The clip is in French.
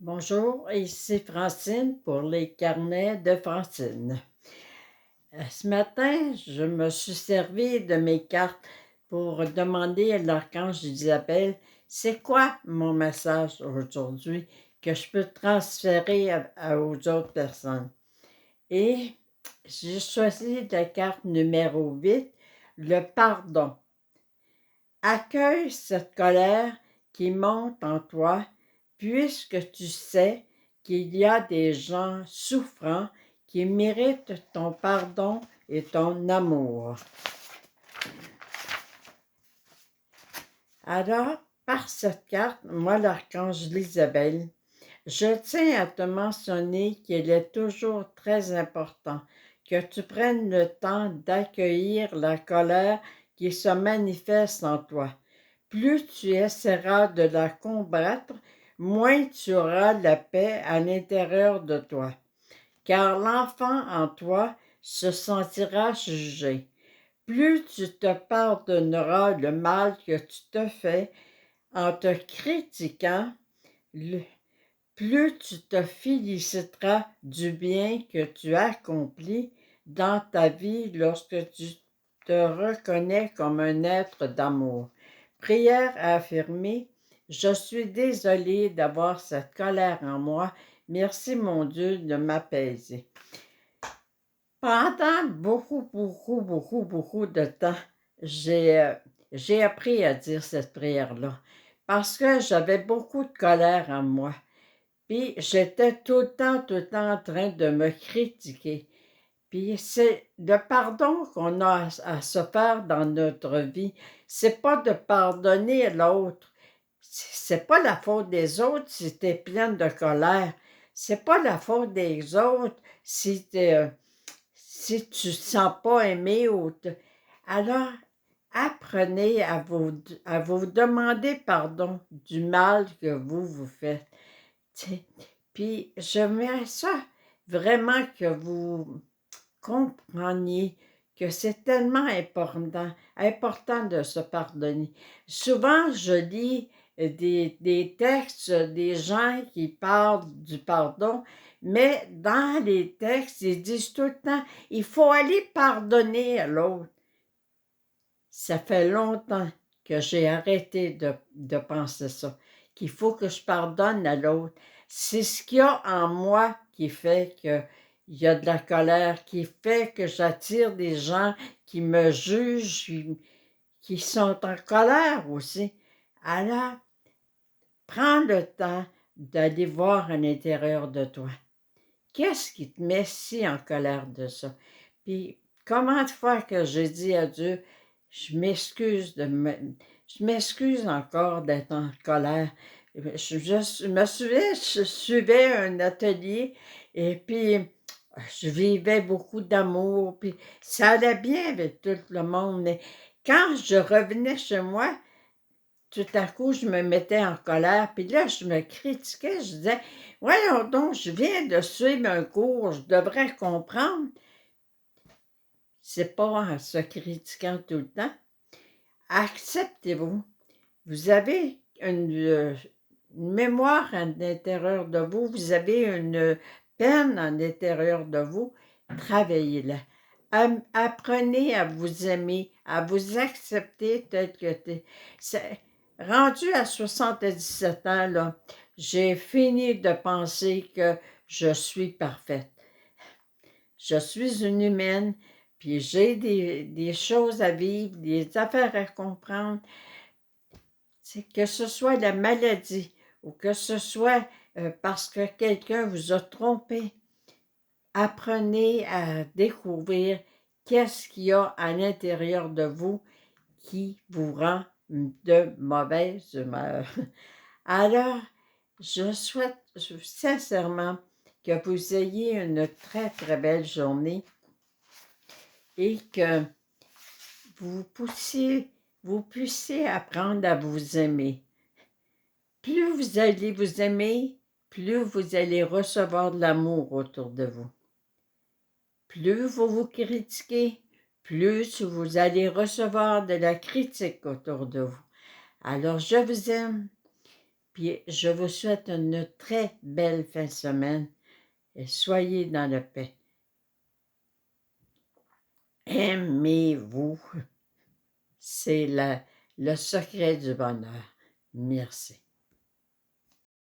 Bonjour, ici Francine pour les carnets de Francine. Ce matin, je me suis servi de mes cartes pour demander à l'archange Isabelle, c'est quoi mon message aujourd'hui que je peux transférer aux autres personnes. Et j'ai choisi la carte numéro 8, le pardon. Accueille cette colère qui monte en toi, puisque tu sais qu'il y a des gens souffrants qui méritent ton pardon et ton amour. Alors, par cette carte, moi, l'archange Isabelle, je tiens à te mentionner qu'il est toujours très important que tu prennes le temps d'accueillir la colère qui se manifeste en toi. Plus tu essaieras de la combattre, moins tu auras la paix à l'intérieur de toi, car l'enfant en toi se sentira jugé. Plus tu te pardonneras le mal que tu te fais en te critiquant, plus tu te féliciteras du bien que tu accomplis dans ta vie lorsque tu te reconnais comme un être d'amour. Prière à affirmer, je suis désolée d'avoir cette colère en moi. Merci mon Dieu de m'apaiser. Pendant beaucoup de temps, j'ai appris à dire cette prière-là parce que j'avais beaucoup de colère en moi. Puis j'étais tout le temps en train de me critiquer. Puis c'est le pardon qu'on a à se faire dans notre vie. C'est pas de pardonner l'autre. C'est pas la faute des autres si tu es pleine de colère. C'est pas la faute des autres si tu ne te sens pas aimé. Alors, apprenez à vous demander pardon du mal que vous faites. T'sais, puis j'aimerais ça vraiment que vous compreniez que c'est tellement important de se pardonner. Souvent, je lis des textes des gens qui parlent du pardon, mais dans les textes, ils disent tout le temps, il faut aller pardonner à l'autre. Ça fait longtemps que j'ai arrêté de penser ça, qu'il faut que je pardonne à l'autre. C'est ce qu'il y a en moi qui fait qu'il y a de la colère, qui fait que j'attire des gens qui me jugent, qui sont en colère aussi. Alors, prends le temps d'aller voir à l'intérieur de toi. Qu'est-ce qui te met si en colère de ça? Puis, combien de fois que j'ai dit à Dieu, je m'excuse je m'excuse encore d'être en colère. Je me souviens, je suivais un atelier et puis je vivais beaucoup d'amour, puis ça allait bien avec tout le monde. Mais quand je revenais chez moi, tout à coup, je me mettais en colère, puis là, je me critiquais, je disais, voyons donc, je viens de suivre un cours, je devrais comprendre. C'est pas en se critiquant tout le temps. Acceptez-vous. Vous avez une mémoire à l'intérieur de vous, vous avez une peine à l'intérieur de vous, travaillez-la. Apprenez à vous aimer, à vous accepter tel que tu es. Rendu à 77 ans, là, j'ai fini de penser que je suis parfaite. Je suis une humaine, puis j'ai des choses à vivre, des affaires à comprendre. C'est que ce soit la maladie ou que ce soit parce que quelqu'un vous a trompé, apprenez à découvrir qu'est-ce qu'il y a à l'intérieur de vous qui vous rend de mauvaise humeur. Alors, je souhaite sincèrement que vous ayez une très belle journée et que vous puissiez apprendre à vous aimer. Plus vous allez vous aimer, plus vous allez recevoir de l'amour autour de vous. Plus vous vous critiquez, plus vous allez recevoir de la critique autour de vous. Alors, je vous aime. Puis je vous souhaite une très belle fin de semaine et soyez dans la paix. Aimez-vous, c'est le secret du bonheur. Merci.